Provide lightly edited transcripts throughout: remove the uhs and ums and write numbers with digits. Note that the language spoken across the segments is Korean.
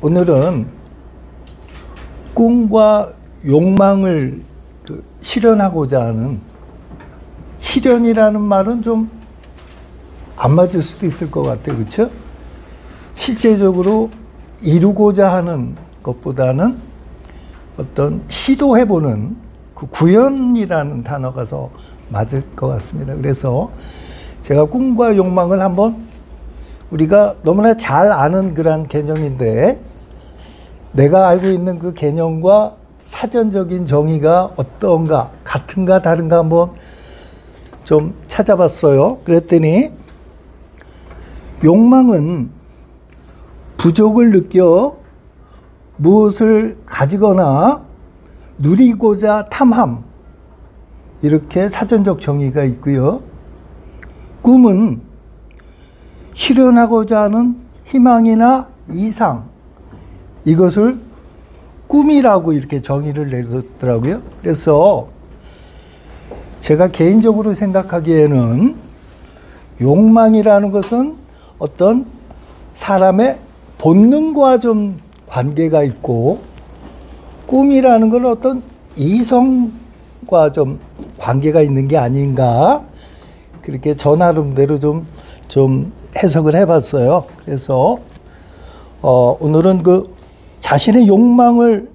오늘은 꿈과 욕망을 실현하고자 하는, 실현이라는 말은 좀 안 맞을 수도 있을 것 같아요. 그렇죠? 실제적으로 이루고자 하는 것보다는 어떤 시도해보는 그 구현이라는 단어가 더 맞을 것 같습니다. 그래서 제가 꿈과 욕망을 한번, 우리가 너무나 잘 아는 그런 개념인데 내가 알고 있는 그 개념과 사전적인 정의가 어떤가, 같은가 다른가 한번 좀 찾아봤어요. 그랬더니 욕망은 부족을 느껴 무엇을 가지거나 누리고자 탐함, 이렇게 사전적 정의가 있고요. 꿈은 실현하고자 하는 희망이나 이상, 이것을 꿈이라고 이렇게 정의를 내렸더라고요. 그래서 제가 개인적으로 생각하기에는 욕망이라는 것은 어떤 사람의 본능과 좀 관계가 있고, 꿈이라는 건 어떤 이성과 좀 관계가 있는 게 아닌가, 그렇게 저 나름대로 좀 해석을 해봤어요. 그래서 오늘은 그 자신의 욕망을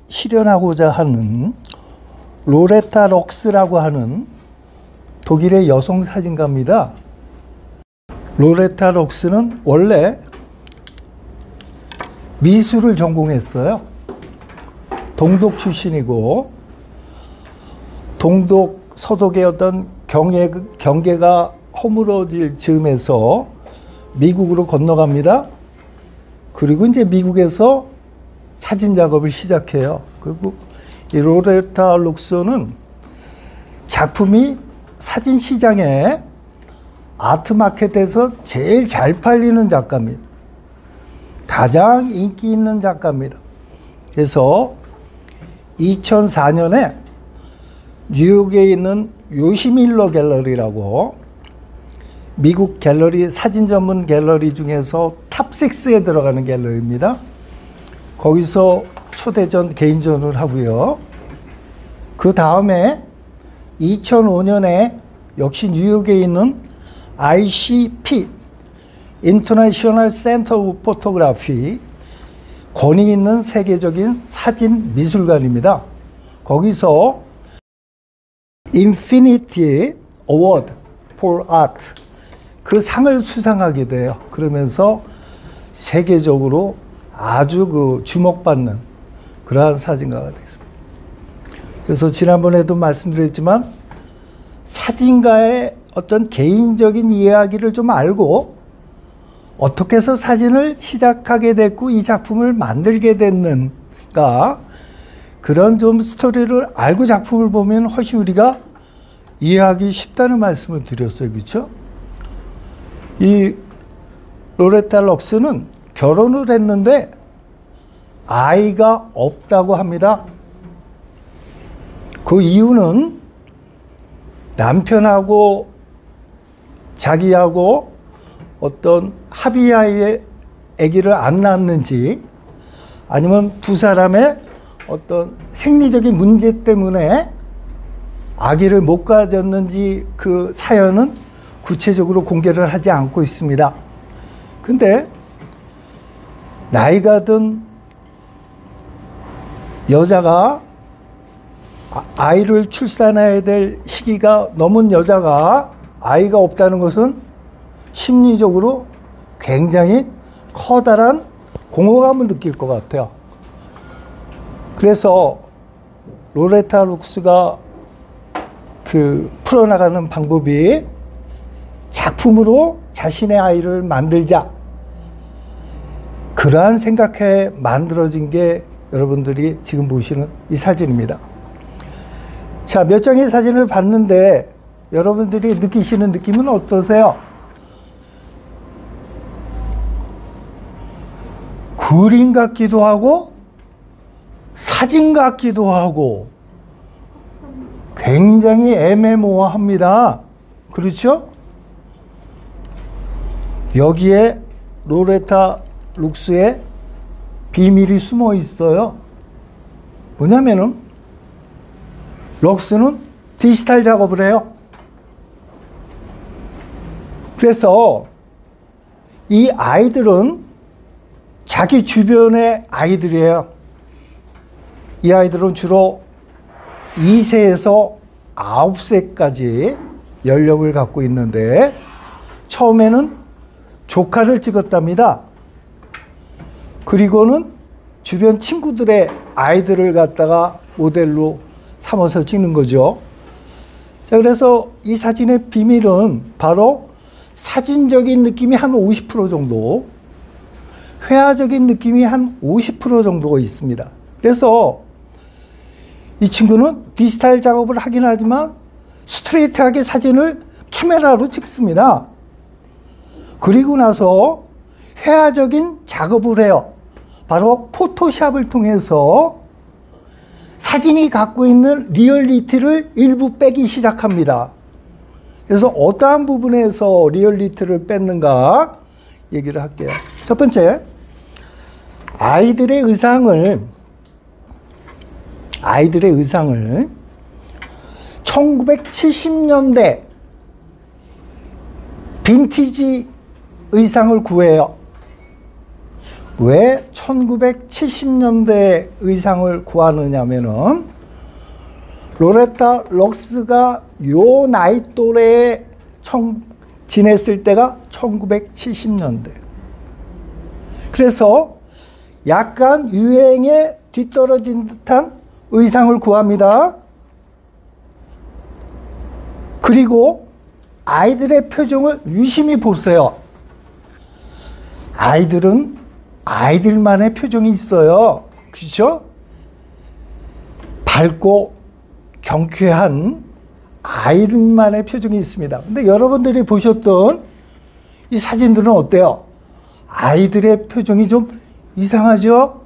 실현하고자 하는 로레타 럭스라고 하는 독일의 여성 사진가입니다. 로레타 럭스는 원래 미술을 전공했어요. 동독 출신이고, 동독 서독의 어떤 경계가 허물어질 즈음에서 미국으로 건너갑니다. 그리고 이제 미국에서 사진 작업을 시작해요. 그리고 이 로레타 럭스는 작품이 사진 시장에 아트마켓에서 제일 잘 팔리는 작가입니다. 가장 인기 있는 작가입니다. 그래서 2004년에 뉴욕에 있는 요시밀러 갤러리라고 미국 갤러리, 사진 전문 갤러리 중에서 탑 6에 들어가는 갤러리입니다. 거기서 초대전, 개인전을 하고요. 그 다음에 2005년에 역시 뉴욕에 있는 ICP, International Center of Photography, 권위 있는 세계적인 사진 미술관입니다. 거기서 Infinity Award for Art, 그 상을 수상하게 돼요. 그러면서 세계적으로 아주 그 주목받는 그러한 사진가가 됐습니다. 그래서 지난번에도 말씀드렸지만 사진가의 어떤 개인적인 이야기를 좀 알고 어떻게 해서 사진을 시작하게 됐고 이 작품을 만들게 됐는가, 그런 좀 스토리를 알고 작품을 보면 훨씬 우리가 이해하기 쉽다는 말씀을 드렸어요. 그렇죠? 이 로레타 럭스는 결혼을 했는데 아이가 없다고 합니다. 그 이유는 남편하고 자기하고 어떤 합의하에 아기를 안 낳았는지, 아니면 두 사람의 어떤 생리적인 문제 때문에 아기를 못 가졌는지, 그 사연은 구체적으로 공개를 하지 않고 있습니다. 근데 나이가 든 여자가, 아이를 출산해야 될 시기가 넘은 여자가 아이가 없다는 것은 심리적으로 굉장히 커다란 공허감을 느낄 것 같아요. 그래서 로레타 럭스가 풀어나가는 방법이 작품으로 자신의 아이를 만들자, 그러한 생각에 만들어진 게 여러분들이 지금 보시는 이 사진입니다. 자, 몇 장의 사진을 봤는데 여러분들이 느끼시는 느낌은 어떠세요? 그림 같기도 하고 사진 같기도 하고 굉장히 애매모호합니다. 그렇죠? 여기에 로레타 럭스의 비밀이 숨어 있어요. 뭐냐면은 럭스는 디지털 작업을 해요. 그래서 이 아이들은 자기 주변의 아이들이에요. 이 아이들은 주로 2세에서 9세까지 연령을 갖고 있는데 처음에는 조카를 찍었답니다. 그리고는 주변 친구들의 아이들을 갖다가 모델로 삼아서 찍는 거죠. 자, 그래서 이 사진의 비밀은 바로 사진적인 느낌이 한 50% 정도, 회화적인 느낌이 한 50% 정도가 있습니다. 그래서 이 친구는 디지털 작업을 하긴 하지만 스트레이트하게 사진을 카메라로 찍습니다. 그리고 나서 회화적인 작업을 해요. 바로 포토샵을 통해서 사진이 갖고 있는 리얼리티를 일부 빼기 시작합니다. 그래서 어떠한 부분에서 리얼리티를 뺐는가 얘기를 할게요. 첫 번째, 아이들의 의상을 1970년대 빈티지 의상을 구해요. 왜 1970년대 의상을 구하느냐면은 로레타 럭스가 요 나이 또래에 지냈을 때가 1970년대. 그래서 약간 유행에 뒤떨어진 듯한 의상을 구합니다. 그리고 아이들의 표정을 유심히 보세요. 아이들은 아이들만의 표정이 있어요. 그렇죠? 밝고 경쾌한 아이들만의 표정이 있습니다. 근데 여러분들이 보셨던 이 사진들은 어때요? 아이들의 표정이 좀 이상하죠?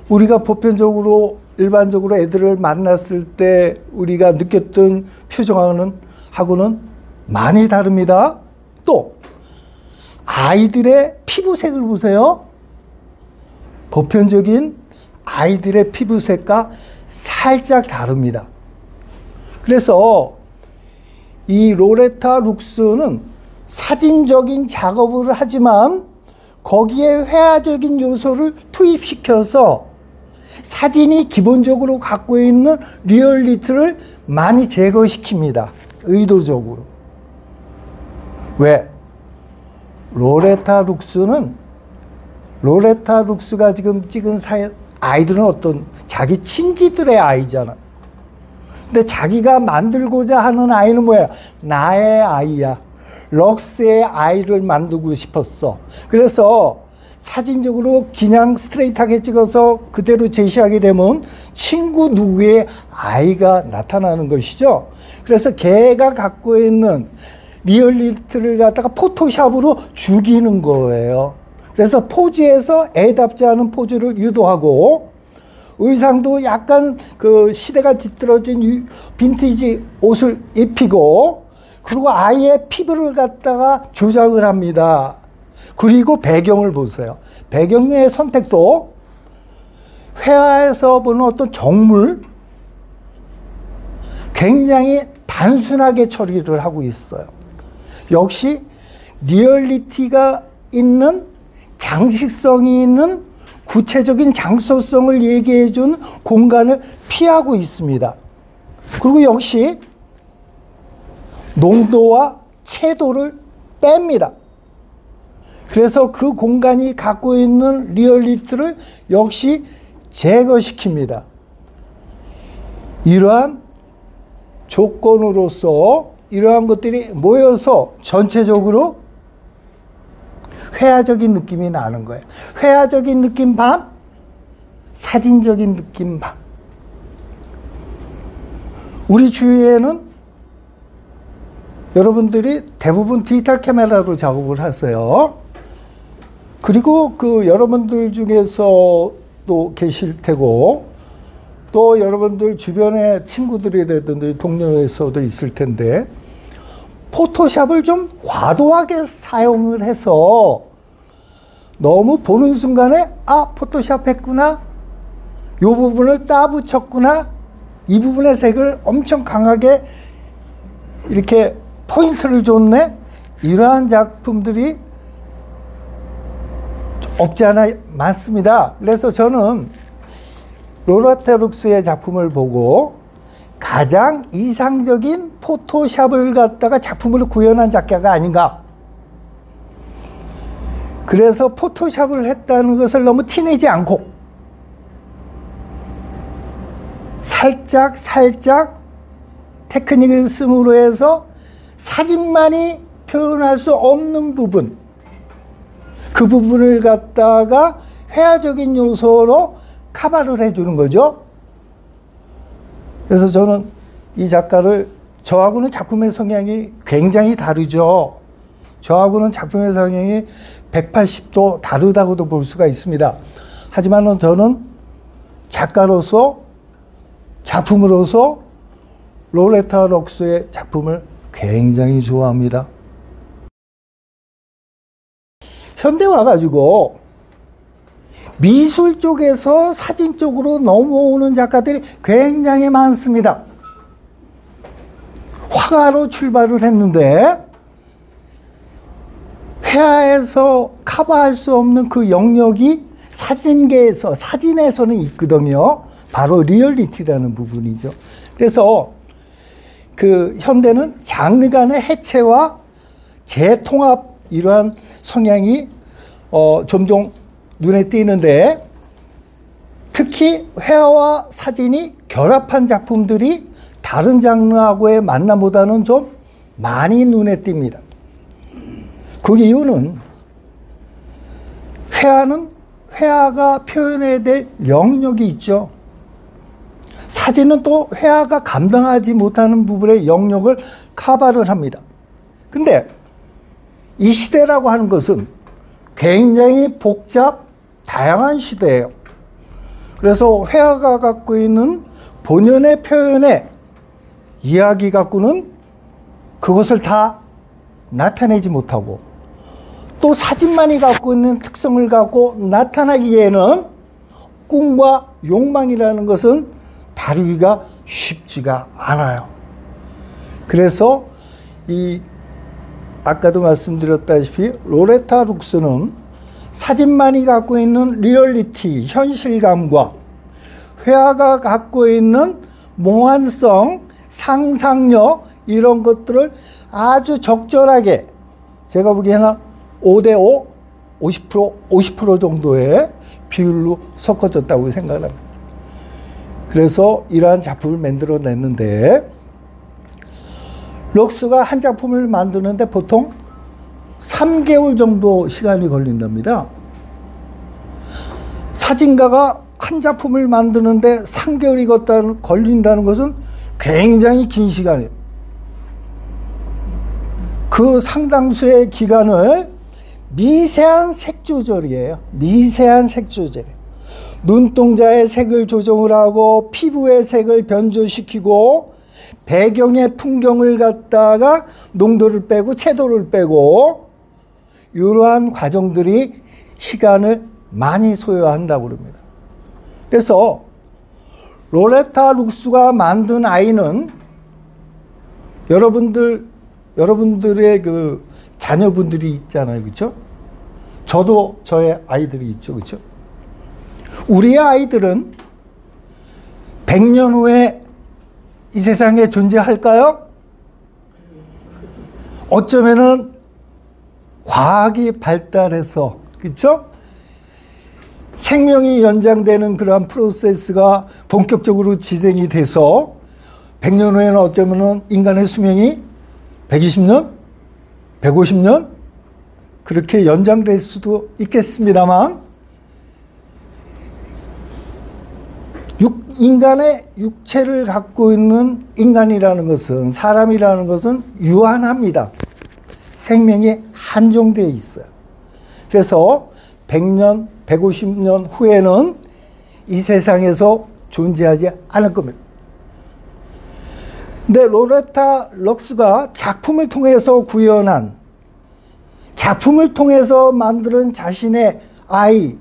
우리가 보편적으로 일반적으로 애들을 만났을 때 우리가 느꼈던 표정하고는 많이 다릅니다. 또 아이들의 피부색을 보세요. 보편적인 아이들의 피부색과 살짝 다릅니다. 그래서 이 로레타 룩스는 사진적인 작업을 하지만 거기에 회화적인 요소를 투입시켜서 사진이 기본적으로 갖고 있는 리얼리티를 많이 제거시킵니다. 의도적으로. 왜? 로레타 룩스가 지금 찍은 아이들은 어떤 자기 친지들의 아이잖아. 근데 자기가 만들고자 하는 아이는 뭐야? 나의 아이야. 럭스의 아이를 만들고 싶었어. 그래서 사진적으로 그냥 스트레이트하게 찍어서 그대로 제시하게 되면 친구 누구의 아이가 나타나는 것이죠. 그래서 걔가 갖고 있는 리얼리티를 갖다가 포토샵으로 죽이는 거예요. 그래서 포즈에서 애답지 않은 포즈를 유도하고 의상도 약간 그 시대가 뒤떨어진 빈티지 옷을 입히고 그리고 아이의 피부를 갖다가 조작을 합니다. 그리고 배경을 보세요. 배경의 선택도 회화에서 보는 어떤 정물 굉장히 단순하게 처리를 하고 있어요. 역시 리얼리티가 있는 장식성이 있는 구체적인 장소성을 얘기해 준 공간을 피하고 있습니다. 그리고 역시 농도와 채도를 뺍니다. 그래서 그 공간이 갖고 있는 리얼리티를 역시 제거시킵니다. 이러한 조건으로서 이러한 것들이 모여서 전체적으로 회화적인 느낌이 나는 거예요. 회화적인 느낌 반, 사진적인 느낌 반. 우리 주위에는 여러분들이 대부분 디지털 카메라로 작업을 하세요. 그리고 그 여러분들 중에서도 계실 테고 또 여러분들 주변의 친구들이라든지 동료에서도 있을 텐데 포토샵을 좀 과도하게 사용을 해서 너무 보는 순간에 아, 포토샵 했구나, 요 부분을 따 붙였구나, 이 부분의 색을 엄청 강하게 이렇게 포인트를 줬네, 이러한 작품들이 없지 않아 많습니다. 그래서 저는 로레타 룩스의 작품을 보고 가장 이상적인 포토샵을 갖다가 작품으로 구현한 작가가 아닌가. 그래서 포토샵을 했다는 것을 너무 티내지 않고 살짝 테크닉을 쓰므로 해서 사진만이 표현할 수 없는 부분, 그 부분을 갖다가 회화적인 요소로 커버를 해주는 거죠. 그래서 저는 이 작가를, 저하고는 작품의 성향이 굉장히 다르죠. 저하고는 작품의 성향이 180도 다르다고도 볼 수가 있습니다. 하지만 저는 작가로서, 작품으로서 로레타 룩스의 작품을 굉장히 좋아합니다. 현대 와가지고 미술 쪽에서 사진 쪽으로 넘어오는 작가들이 굉장히 많습니다. 화가로 출발을 했는데 회화에서 커버할 수 없는 그 영역이 사진계에서, 사진에서는 있거든요. 바로 리얼리티라는 부분이죠. 그래서 그 현대는 장르 간의 해체와 재통합, 이러한 성향이 점점 눈에 띄는데, 특히 회화와 사진이 결합한 작품들이 다른 장르하고의 만남보다는 좀 많이 눈에 띕니다. 그 이유는 회화가 표현해야 될 영역이 있죠. 사진은 또 회화가 감당하지 못하는 부분의 영역을 커버를 합니다. 근데 이 시대라고 하는 것은 굉장히 다양한 시대예요. 그래서 회화가 갖고 있는 본연의 표현의 이야기 갖고는 그것을 다 나타내지 못하고, 또 사진만이 갖고 있는 특성을 갖고 나타나기에는 꿈과 욕망이라는 것은 다루기가 쉽지가 않아요. 그래서 아까도 말씀드렸다시피 로레타 룩스는 사진만이 갖고 있는 리얼리티, 현실감과 회화가 갖고 있는 몽환성, 상상력, 이런 것들을 아주 적절하게, 제가 보기에는 5대5, 50% 정도의 비율로 섞어졌다고 생각합니다. 그래서 이러한 작품을 만들어냈는데, 룩스가 한 작품을 만드는데 보통 3개월 정도 시간이 걸린답니다. 사진가가 한 작품을 만드는데 3개월이 걸린다는 것은 굉장히 긴 시간이에요. 그 상당수의 기간을 미세한 색 조절이에요. 미세한 색 조절이에요. 눈동자의 색을 조정을 하고 피부의 색을 변조시키고 배경의 풍경을 갖다가 농도를 빼고 채도를 빼고, 이러한 과정들이 시간을 많이 소요한다고 합니다. 그래서 로레타 룩스가 만든 아이는 여러분들의 그 자녀분들이 있잖아요. 그렇죠? 저도 저의 아이들이 있죠. 그렇죠? 우리의 아이들은 100년 후에 이 세상에 존재할까요? 어쩌면은 과학이 발달해서, 그렇죠? 생명이 연장되는 그러한 프로세스가 본격적으로 진행이 돼서 100년 후에는 어쩌면은 인간의 수명이 120년, 150년 그렇게 연장될 수도 있겠습니다만, 인간의 육체를 갖고 있는 인간이라는 것은, 사람이라는 것은 유한합니다. 생명이 한정되어 있어요. 그래서 100년, 150년 후에는 이 세상에서 존재하지 않을 겁니다. 근데 로레타 룩스가 작품을 통해서 구현한, 작품을 통해서 만드는 자신의 I,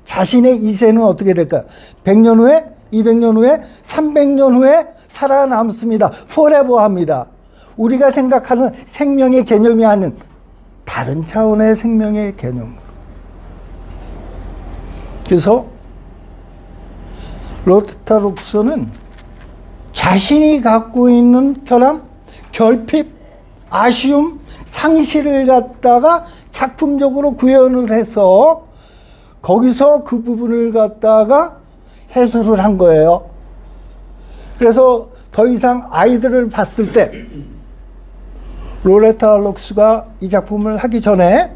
자신의 이세는 어떻게 될까요? 100년 후에, 200년 후에, 300년 후에 살아남습니다. forever 합니다. 우리가 생각하는 생명의 개념이 아닌 다른 차원의 생명의 개념. 그래서 로레타 룩스는 자신이 갖고 있는 결함, 결핍, 아쉬움, 상실을 갖다가 작품적으로 구현을 해서 거기서 그 부분을 갖다가 해소를 한 거예요. 그래서 더 이상 아이들을 봤을 때 로레타 룩스가 이 작품을 하기 전에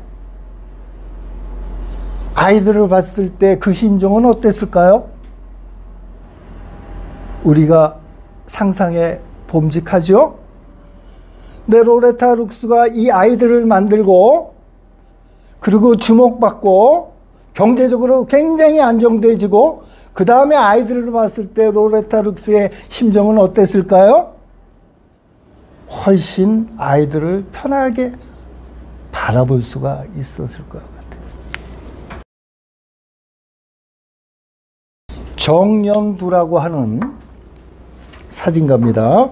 아이들을 봤을 때 그 심정은 어땠을까요? 우리가 상상에 봄직하죠? 근데 로레타 룩스가 이 아이들을 만들고 그리고 주목받고 경제적으로 굉장히 안정돼지고 그 다음에 아이들을 봤을 때 로레타 룩스의 심정은 어땠을까요? 훨씬 아이들을 편하게 바라볼 수가 있었을 것 같아요. 정연두라고 하는 사진가입니다.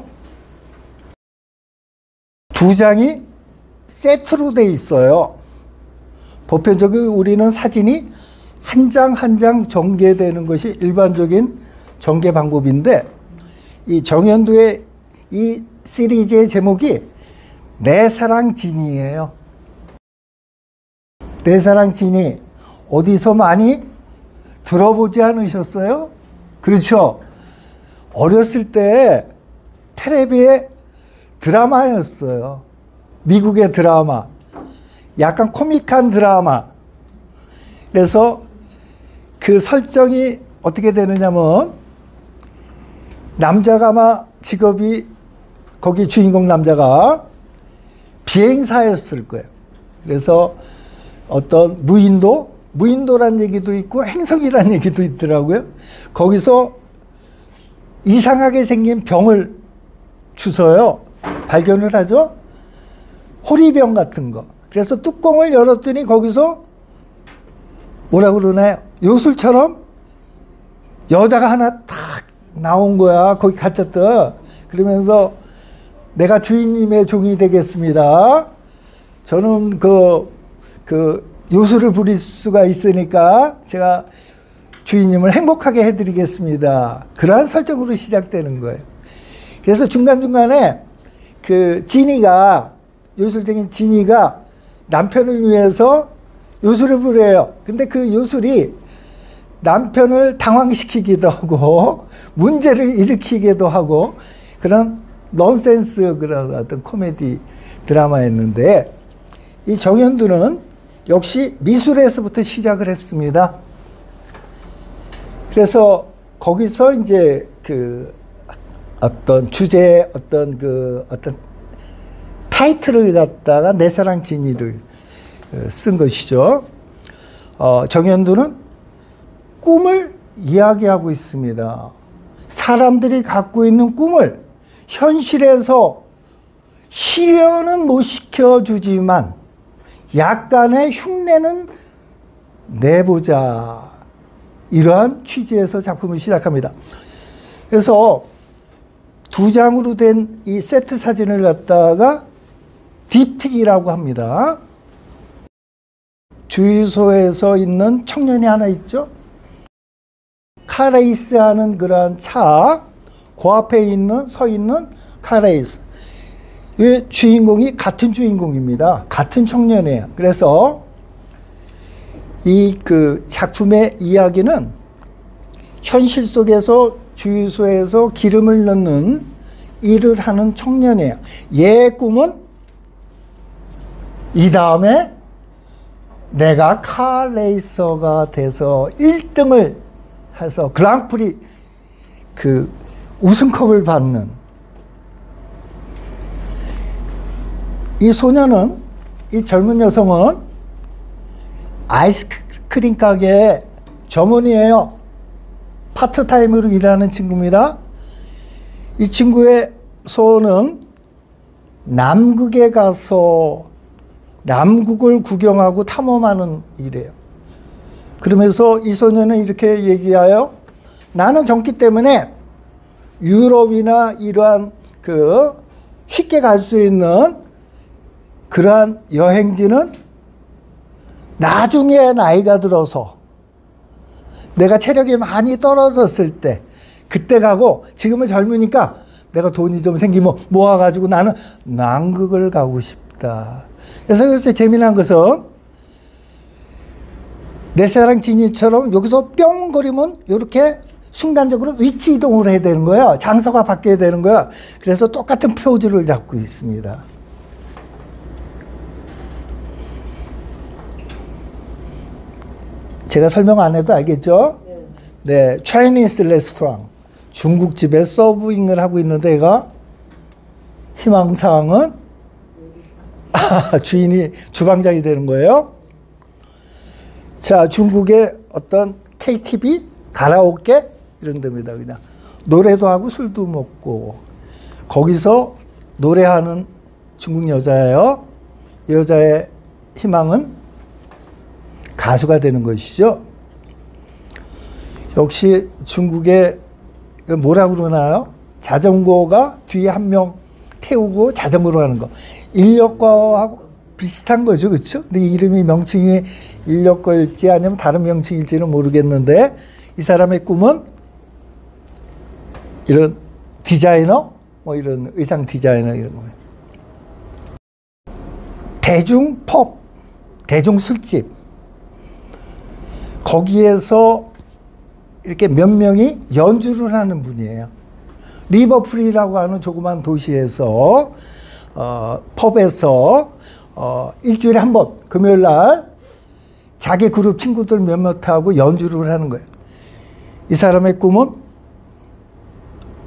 두 장이 세트로 돼 있어요. 보편적으로 우리는 사진이 한 장 한 장 전개되는 것이 일반적인 전개 방법인데 이 정연두의 이 시리즈의 제목이 내 사랑 진이에요. 내 사랑 진이 어디서 많이 들어보지 않으셨어요? 그렇죠? 어렸을 때 텔레비에 드라마였어요. 미국의 드라마. 약간 코믹한 드라마. 그래서 그 설정이 어떻게 되느냐면 남자가 아마 직업이 거기 주인공 남자가 비행사였을 거예요. 그래서 어떤 무인도란 얘기도 있고 행성이란 얘기도 있더라고요. 거기서 이상하게 생긴 병을 주서요. 발견을 하죠. 호리병 같은 거. 그래서 뚜껑을 열었더니 거기서 뭐라 그러나요? 요술처럼 여자가 하나 탁 나온 거야. 거기 갇혔다. 그러면서 내가 주인님의 종이 되겠습니다. 저는 그 요술을 부릴 수가 있으니까 제가 주인님을 행복하게 해드리겠습니다. 그러한 설정으로 시작되는 거예요. 그래서 중간중간에 그 지니가, 요술적인 지니가 남편을 위해서 요술을 부려요. 근데 그 요술이 남편을 당황시키기도 하고 문제를 일으키기도 하고 그런 넌센스 그런 어떤 코미디 드라마였는데 이 정연두는 역시 미술에서부터 시작을 했습니다. 그래서 거기서 이제 그 어떤 주제 어떤 타이틀을 갖다가 내 사랑 진이를 쓴 것이죠. 정연두는 꿈을 이야기하고 있습니다. 사람들이 갖고 있는 꿈을 현실에서 실현은 못 시켜주지만 약간의 흉내는 내보자. 이러한 취지에서 작품을 시작합니다. 그래서 두 장으로 된 이 세트 사진을 갖다가 딥틱이라고 합니다. 주유소에서 있는 청년이 하나 있죠. 카레이스 하는 그런 차, 그 앞에 서 있는 카레이스. 이 주인공이 같은 주인공입니다. 같은 청년이에요. 그래서 이 그 작품의 이야기는 현실 속에서 주유소에서 기름을 넣는 일을 하는 청년이에요. 얘의 꿈은 이 다음에 내가 카레이서가 돼서 1등을 해서 그랑프리 그 우승컵을 받는 이 소녀는, 이 젊은 여성은 아이스크림 가게의 점원이에요. 파트타임으로 일하는 친구입니다. 이 친구의 소원은 남극에 가서 남극을 구경하고 탐험하는 일이에요. 그러면서 이 소년은 이렇게 얘기하여 나는 젊기 때문에 유럽이나 이러한 그 쉽게 갈 수 있는 그러한 여행지는 나중에 나이가 들어서 내가 체력이 많이 떨어졌을 때 그때 가고, 지금은 젊으니까 내가 돈이 좀 생기면 모아가지고 나는 남극을 가고 싶다. 그래서 여기서 재미난 것은 내 사랑 지니처럼 여기서 뿅 거리면 이렇게 순간적으로 위치 이동을 해야 되는 거야. 장소가 바뀌어야 되는 거야. 그래서 똑같은 표지를 잡고 있습니다. 제가 설명 안 해도 알겠죠? 네, 차이니스 레스토랑, 중국집에 서브잉을 하고 있는데 얘가 희망사항은 주인이 주방장이 되는 거예요. 자, 중국의 어떤 KTV, 가라오케 이런 데입니다. 그냥 노래도 하고 술도 먹고, 거기서 노래하는 중국 여자예요. 여자의 희망은 가수가 되는 것이죠. 역시 중국에 뭐라고 그러나요? 자전거가 뒤에 한 명 태우고 자전거로 가는 거. 인력거하고 비슷한 거죠. 그렇죠? 근데 이름이 명칭이 인력거일지 아니면 다른 명칭일지는 모르겠는데, 이 사람의 꿈은 이런 디자이너, 뭐 이런 의상 디자이너 이런 거예요. 대중 펍, 대중 술집, 거기에서 이렇게 몇 명이 연주를 하는 분이에요. 리버풀이라고 하는 조그만 도시에서 펍에서 일주일에 한 번 금요일 날 자기 그룹 친구들 몇몇하고 연주를 하는 거예요. 이 사람의 꿈은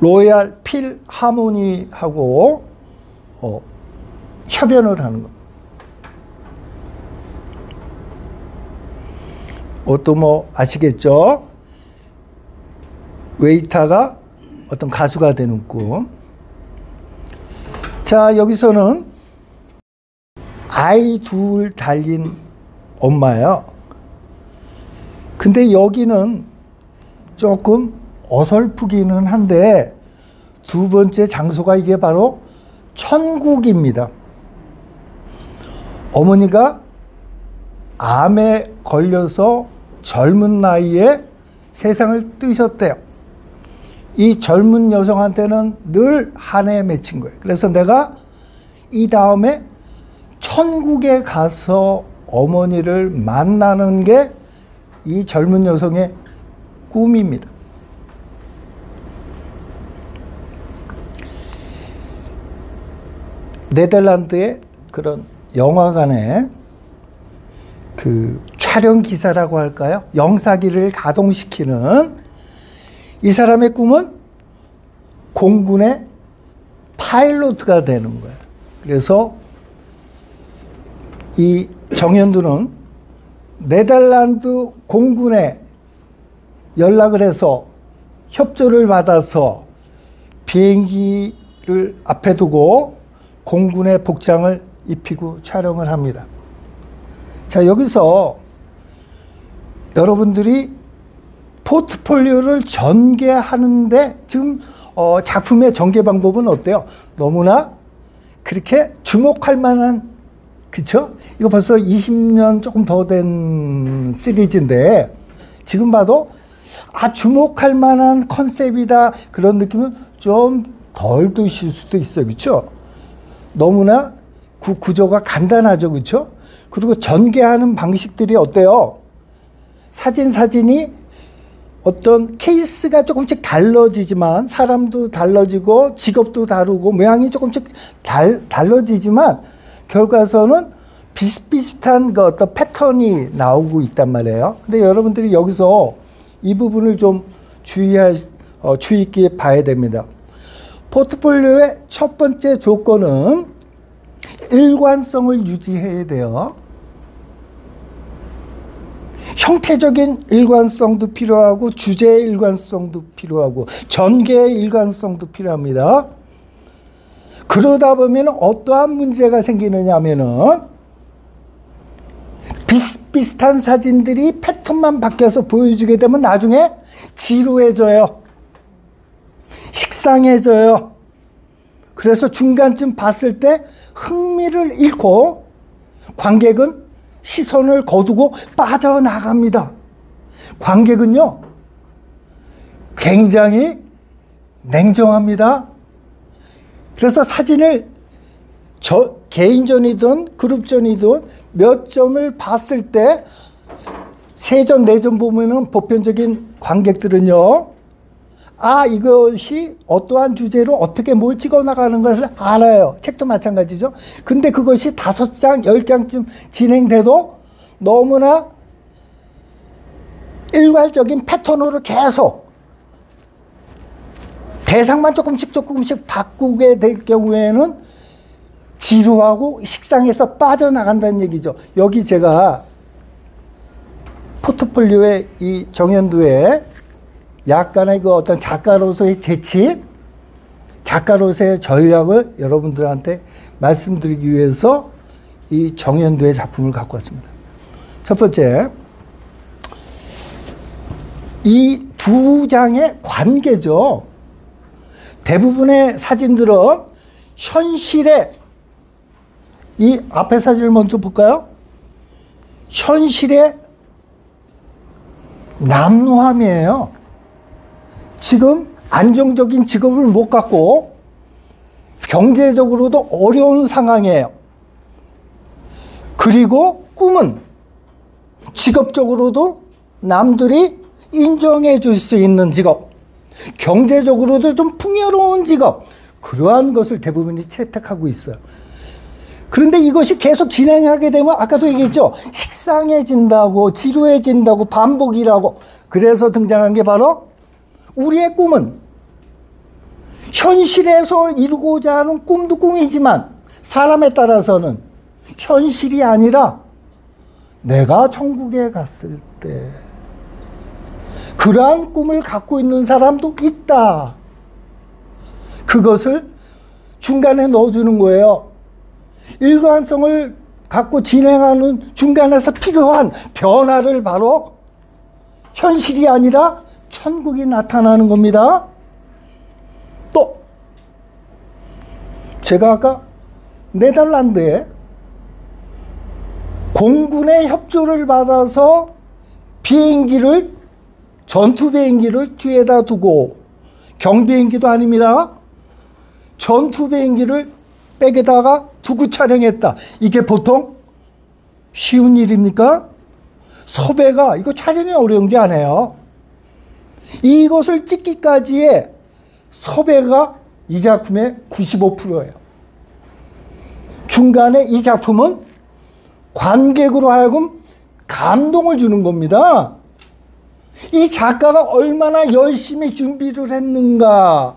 로얄 필하모니하고 협연을 하는 겁니다. 또 뭐 아시겠죠? 웨이터가 어떤 가수가 되는 꿈. 자, 여기서는 아이 둘 달린 엄마예요. 근데 여기는 조금 어설프기는 한데 두 번째 장소가 이게 바로 천국입니다. 어머니가 암에 걸려서 젊은 나이에 세상을 뜨셨대요. 이 젊은 여성한테는 늘 한 해 맺힌 거예요. 그래서 내가 이 다음에 천국에 가서 어머니를 만나는 게 이 젊은 여성의 꿈입니다. 네덜란드의 그런 영화관에 그 촬영 기사라고 할까요? 영사기를 가동시키는 이 사람의 꿈은 공군의 파일로트가 되는 거예요. 그래서 이 정현두는 네덜란드 공군에 연락을 해서 협조를 받아서 비행기를 앞에 두고 공군의 복장을 입히고 촬영을 합니다. 자, 여기서 여러분들이 포트폴리오를 전개하는데 지금 작품의 전개 방법은 어때요? 너무나 그렇게 주목할 만한, 그쵸? 이거 벌써 20년 조금 더 된 시리즈인데 지금 봐도 주목할 만한 컨셉이다 그런 느낌은 좀 덜 드실 수도 있어요. 그쵸? 너무나 구조가 간단하죠. 그쵸? 그리고 전개하는 방식들이 어때요? 사진이 어떤 케이스가 조금씩 달라지지만, 사람도 달라지고 직업도 다르고 모양이 조금씩 달라지지만 결과서는 비슷비슷한 그 어떤 패턴이 나오고 있단 말이에요. 근데 여러분들이 여기서 이 부분을 좀 주의 있게 봐야 됩니다. 포트폴리오의 첫 번째 조건은 일관성을 유지해야 돼요. 형태적인 일관성도 필요하고 주제의 일관성도 필요하고 전개의 일관성도 필요합니다. 그러다 보면 어떠한 문제가 생기느냐 하면은 비슷비슷한 사진들이 패턴만 바뀌어서 보여주게 되면 나중에 지루해져요. 식상해져요. 그래서 중간쯤 봤을 때 흥미를 잃고 관객은 시선을 거두고 빠져나갑니다. 관객은요, 굉장히 냉정합니다. 그래서 사진을 개인전이든 그룹전이든 몇 점을 봤을 때 3점, 4점 보면은 보편적인 관객들은요, 아, 이것이 어떠한 주제로 어떻게 뭘 찍어 나가는 것을 알아요. 책도 마찬가지죠. 근데 그것이 5장, 10장쯤 진행돼도 너무나 일괄적인 패턴으로 계속 대상만 조금씩 바꾸게 될 경우에는 지루하고 식상해서 빠져나간다는 얘기죠. 여기 제가 포트폴리오의 이 정연두의 약간의 그 어떤 작가로서의 재치, 작가로서의 전략을 여러분들한테 말씀드리기 위해서 이 정연두의 작품을 갖고 왔습니다. 첫 번째, 이 2장의 관계죠. 대부분의 사진들은 현실에, 이 앞에 사진을 먼저 볼까요? 현실의 남루함이에요. 지금 안정적인 직업을 못 갖고 경제적으로도 어려운 상황이에요. 그리고 꿈은 직업적으로도 남들이 인정해 줄 수 있는 직업, 경제적으로도 좀 풍요로운 직업, 그러한 것을 대부분이 채택하고 있어요. 그런데 이것이 계속 진행하게 되면 아까도 얘기했죠. 식상해진다고, 지루해진다고, 반복이라고. 그래서 등장한 게 바로 우리의 꿈은 현실에서 이루고자 하는 꿈도 꿈이지만 사람에 따라서는 현실이 아니라 내가 천국에 갔을 때 그러한 꿈을 갖고 있는 사람도 있다. 그것을 중간에 넣어주는 거예요. 일관성을 갖고 진행하는 중간에서 필요한 변화를 바로 현실이 아니라 천국이 나타나는 겁니다. 또 제가 아까 네덜란드에 공군의 협조를 받아서 비행기를, 전투 비행기를 뒤에다 두고, 경비행기도 아닙니다. 전투 비행기를 백에다가 두고 촬영했다. 이게 보통 쉬운 일입니까? 섭외가, 이거 촬영이 어려운 게 아니에요. 이것을 찍기까지의 섭외가 이 작품의 95%예요. 중간에 이 작품은 관객으로 하여금 감동을 주는 겁니다. 이 작가가 얼마나 열심히 준비를 했는가.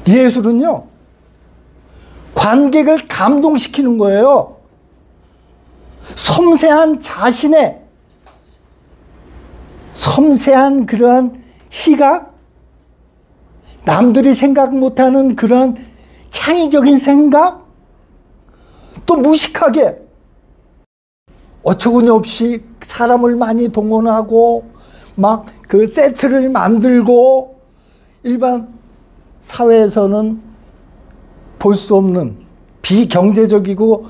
예술은요, 관객을 감동시키는 거예요. 섬세한 자신의 섬세한 그러한 시각, 남들이 생각 못하는 그런 창의적인 생각, 또 무식하게 어처구니 없이 사람을 많이 동원하고 막 그 세트를 만들고 일반 사회에서는 볼 수 없는 비경제적이고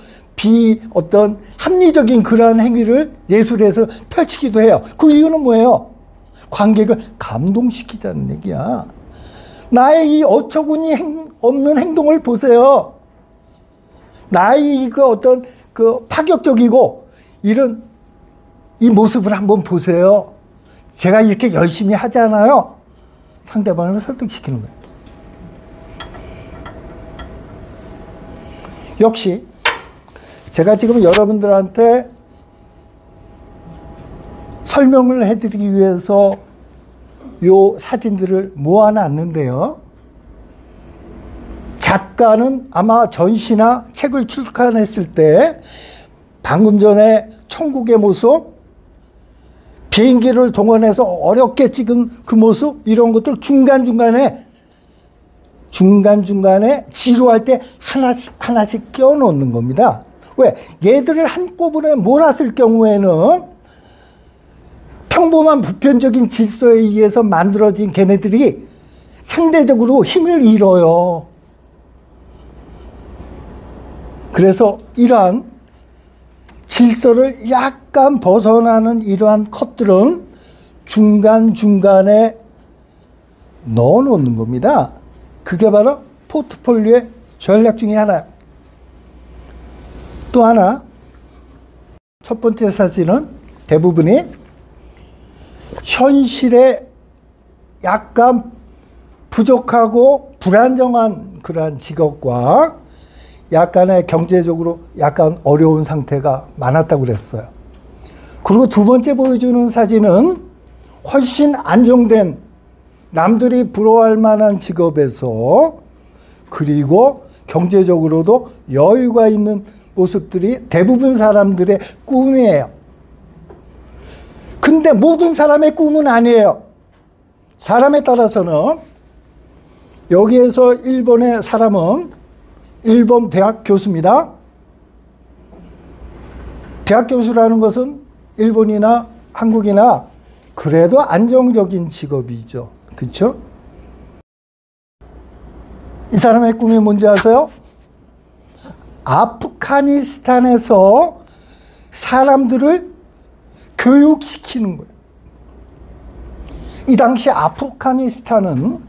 어떤 합리적인 그러한 행위를 예술에서 펼치기도 해요. 그 이유는 뭐예요? 관객을 감동시키자는 얘기야. 나의 이 어처구니 없는 행동을 보세요. 나의 그 어떤 그 파격적이고 이런 이 모습을 한번 보세요. 제가 이렇게 열심히 하잖아요. 상대방을 설득시키는 거예요. 역시 제가 지금 여러분들한테 설명을 해드리기 위해서 요 사진들을 모아놨는데요. 작가는 아마 전시나 책을 출간했을 때 방금 전에 천국의 모습, 비행기를 동원해서 어렵게 찍은 그 모습, 이런 것들 중간중간에 지루할 때 하나씩 끼워 놓는 겁니다. 왜? 얘들을 한꺼번에 몰았을 경우에는 평범한 보편적인 질서에 의해서 만들어진 걔네들이 상대적으로 힘을 잃어요. 그래서 이러한 질서를 약간 벗어나는 이러한 컷들은 중간중간에 넣어 놓는 겁니다. 그게 바로 포트폴리오의 전략 중에 하나예요. 또 하나, 첫 번째 사진은 대부분이 현실에 약간 부족하고 불안정한 그러한 직업과 약간의 경제적으로 약간 어려운 상태가 많았다고 그랬어요. 그리고 두 번째 보여주는 사진은 훨씬 안정된 남들이 부러워할 만한 직업에서 그리고 경제적으로도 여유가 있는 모습들이 대부분 사람들의 꿈이에요. 근데 모든 사람의 꿈은 아니에요. 사람에 따라서는 여기에서 1번의 사람은 일본 대학 교수입니다. 대학 교수라는 것은 일본이나 한국이나 그래도 안정적인 직업이죠. 그렇죠? 이 사람의 꿈이 뭔지 아세요? 아프가니스탄에서 사람들을 교육시키는 거예요. 이 당시 아프가니스탄은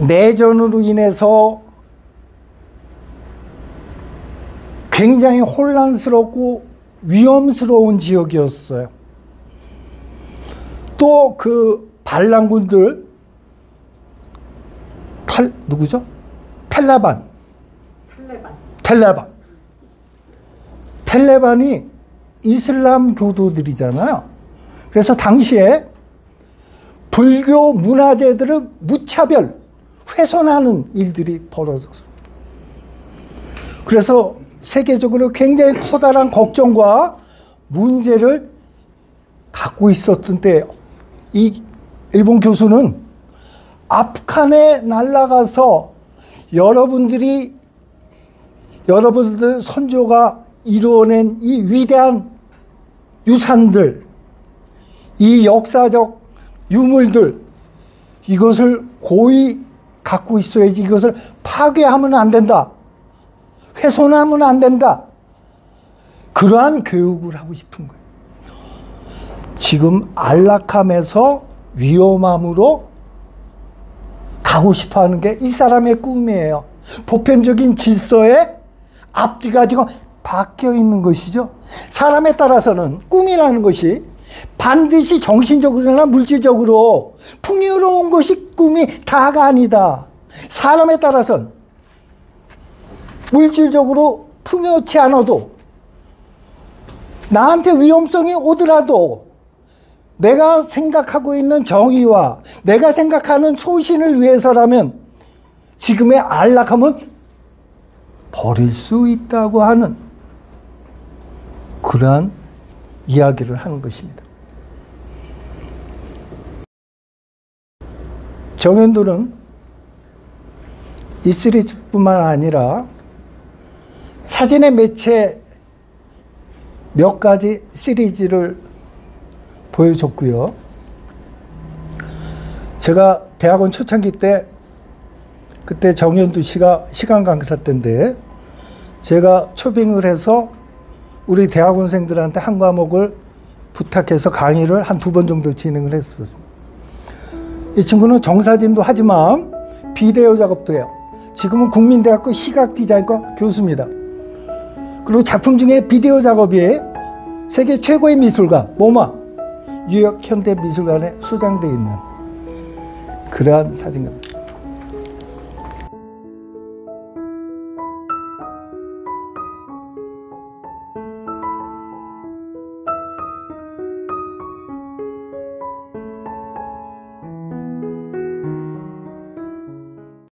내전으로 인해서 굉장히 혼란스럽고 위험스러운 지역이었어요. 또 그 반란군들 누구죠? 텔레반이 이슬람 교도들이잖아요. 그래서 당시에 불교 문화재들을 무차별 훼손하는 일들이 벌어졌어요. 그래서 세계적으로 굉장히 커다란 걱정과 문제를 갖고 있었던 때 이 일본 교수는 아프간에 날아가서 여러분들 선조가 이루어낸 이 위대한 유산들, 이 역사적 유물들, 이것을 고이 갖고 있어야지 이것을 파괴하면 안 된다. 훼손하면 안 된다. 그러한 교육을 하고 싶은 거예요. 지금 안락함에서 위험함으로 가고 싶어 하는 게 이 사람의 꿈이에요. 보편적인 질서에 앞뒤가 지금 바뀌어 있는 것이죠. 사람에 따라서는 꿈이라는 것이 반드시 정신적으로나 물질적으로 풍요로운 것이 꿈이 다가 아니다. 사람에 따라서는 물질적으로 풍요치 않아도 나한테 위험성이 오더라도 내가 생각하고 있는 정의와 내가 생각하는 소신을 위해서라면 지금의 안락함은 버릴 수 있다고 하는 그러한 이야기를 하는 것입니다. 정현도는 이 시리즈뿐만 아니라 사진의 매체 몇 가지 시리즈를 보여줬고요. 제가 대학원 초창기 때 그때 정현두 씨가 시간 강사 때인데 제가 초빙을 해서 우리 대학원생들한테 한 과목을 부탁해서 강의를 한 2번 정도 진행을 했었어요. 이 친구는 정사진도 하지만 비디오 작업도 해요. 지금은 국민대학교 시각디자인과 교수입니다. 그리고 작품 중에 비디오 작업이 세계 최고의 미술관 모마 뉴욕 현대미술관에 소장되어 있는 그러한 사진관.